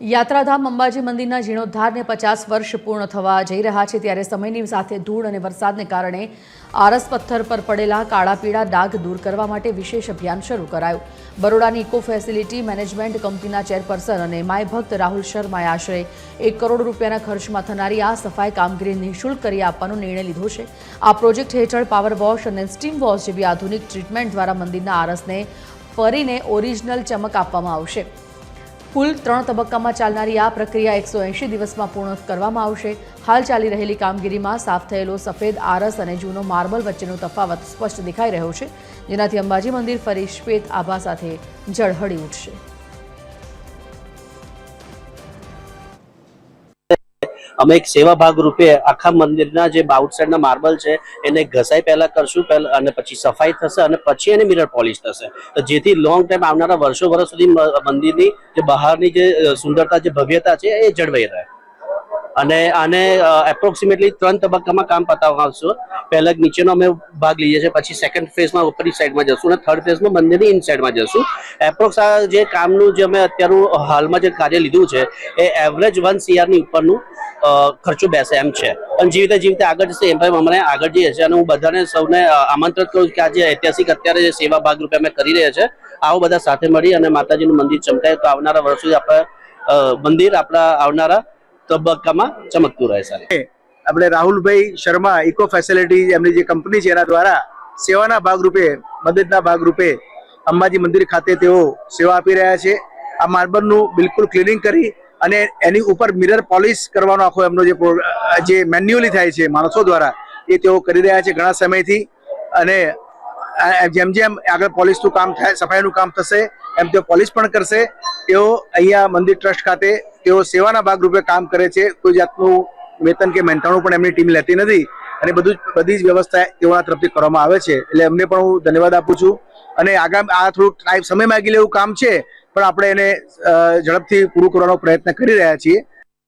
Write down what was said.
યાત્રાધામ અંબાજી મંદિરના જીર્ણોદ્ધારને 50 વર્ષ પૂર્ણ થવા જઈ રહ્યા છે ત્યારે સમયની સાથે ધૂળ અને વરસાદને કારણે આરસ પથ્થર પર પડેલા કાળા પીળા ડાઘ દૂર કરવા માટે વિશેષ અભિયાન શરૂ કરાયું। બરોડાની ઇકો ફેસિલિટી મેનેજમેન્ટ કંપનીના ચેરપર્સન અને માય ભક્ત રાહુલ શર્માએ આશરે 1 કરોડ રૂપિયાના ખર્ચમાં થનારી આ સફાઈ કામગીરી નિઃશુલ્ક કરી આપવાનો નિર્ણય લીધો છે। આ પ્રોજેક્ટ હેઠળ પાવર વોશ અને સ્ટીમ વોશ જેવી આધુનિક ટ્રીટમેન્ટ દ્વારા મંદિરના આરસને ફરીને ઓરિજિનલ ચમક આપવામાં આવશે। કુલ 3 તબક્કામાં ચાલનારી આ પ્રક્રિયા 180 દિવસમાં પૂર્ણ કરવામાં આવશે। હાલ ચાલી રહેલી કામગીરીમાં સાફ થયેલો સફેદ આરસ અને જૂનો માર્બલ વચ્ચેનો તફાવત સ્પષ્ટ દેખાઈ રહ્યો છે, જેનાથી અંબાજી મંદિર ફરી શ્વેત આભા સાથે ઝળહળી ઉઠશે। અમે એક સેવા ભાગ રૂપે આખા મંદિરના જે આઉટસાઇડના માર્બલ છે એને ઘસાઈ પહેલા કરશું અને પછી સફાઈ થશે અને પછી એને મિરર પોલિશ થશે, તો જેથી લોંગ ટાઈમ આવનારા વર્ષો સુધી મંદિરની જે બહારની જે સુંદરતા જે ભવ્યતા છે એ જળવાઈ રહે। અને આને એપ્રોક્સિમેટલી 3 તબક્કામાં કામ પતાવવામાં આવશે। પહેલા નીચેનો અમે ભાગ લઈએ છીએ, પછી સેકન્ડ ફેઝમાં ઉપરની સાઈડમાં જશું અને થર્ડ ફેઝમાં મંદિરની ઇનસાઇડમાં જશું। એપ્રોક્સ આ જે કામનું જે અમે અત્યારનું હાલમાં જે કાર્ય લીધું છે એ એવરેજ 1 CR ની ઉપરનું ખર્ચો બેસે એમ છે। પણ જીવતે આગળ જશે એમ અમે આગળ જઈએ છીએ અને હું બધાને સૌને આમંત્રિત કરું કે આજે ઐતિહાસિક અત્યારે જે સેવા ભાગ રૂપે અમે કરી રહ્યા છે, આવો બધા સાથે મળી અને માતાજીનું મંદિર ચમકાય તો આવનારા વર્ષોથી આપણે મંદિર આપણા આવનારા તબક્કામાં ચમકતું રહે। આપણે રાહુલભાઈ શર્મા ઇકો ફેસિલિટી એમની જે કંપની છે એના દ્વારા સેવાના ભાગરૂપે મદદના ભાગરૂપે અંબાજી મંદિર ખાતે તેઓ સેવા આપી રહ્યા છે। આ માર્બલનું બિલકુલ ક્લિનિંગ કરી અને એની ઉપર મિરર પોલિશ કરવાનો આખો એમનો જે મેન્યુઅલી થાય છે માણસો દ્વારા એ તેઓ કરી રહ્યા છે ઘણા સમયથી। અને જેમ જેમ આગળ પોલિશનું કામ થાય, સફાઈનું કામ થશે એમ તેઓ પોલિશ પણ કરશે। તેઓ અહીંયા મંદિર ટ્રસ્ટ ખાતે તેઓ સેવાના ભાગરૂપે કામ કરે છે, કોઈ જાતનું વેતન કે મહેનતાણું પણ એમની ટીમ લેતી નથી અને બધી જ વ્યવસ્થા તેઓના તરફથી કરવામાં આવે છે, એટલે એમને પણ હું ધન્યવાદ આપું છું। અને આ થોડુંક સમય માગી લેવું કામ છે પણ આપણે એને ઝડપથી પૂરું કરવાનો પ્રયત્ન કરી રહ્યા છીએ।